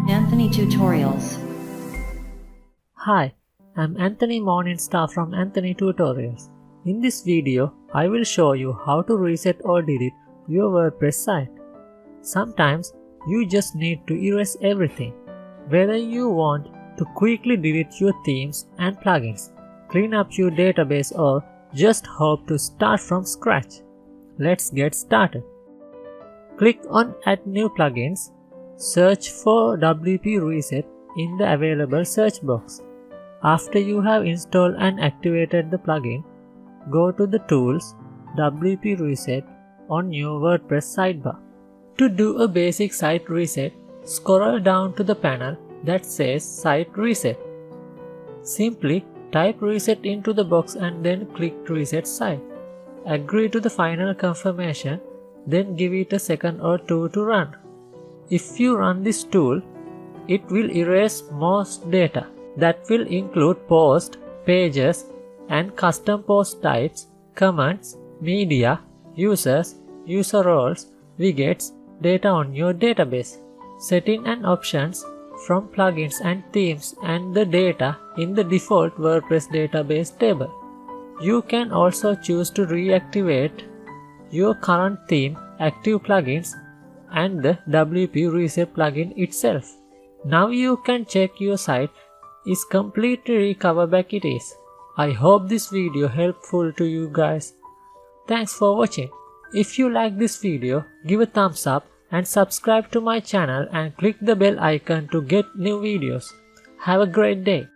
Anthony Tutorials. Hi, I'm Anthony Morningstar from Anthony Tutorials. In this video, I will show you how to reset or delete your WordPress site. Sometimes you just need to erase everything. Whether you want to quickly delete your themes and plugins, clean up your database, or just hope to start from scratch. Let's get started. Click on Add New Plugins. Search for WP Reset in the available search box. After you have installed and activated the plugin, go to the Tools, WP Reset on your WordPress sidebar. To do a basic site reset, scroll down to the panel that says Site Reset. Simply type reset into the box and then click Reset Site. Agree to the final confirmation, then give it a second or two to run. If you run this tool, it will erase most data. That will include posts, pages, and custom post types, comments, media, users, user roles, widgets, data on your database. Settings and options from plugins and themes and the data in the default WordPress database table. You can also choose to reactivate your current theme, active plugins, and the WP Reset plugin itself. Now you can check your site is completely recovered back it is. I hope this video helpful to you guys. Thanks for watching. If you like this video, give a thumbs up and subscribe to my channel and click the bell icon to get new videos. Have a great day.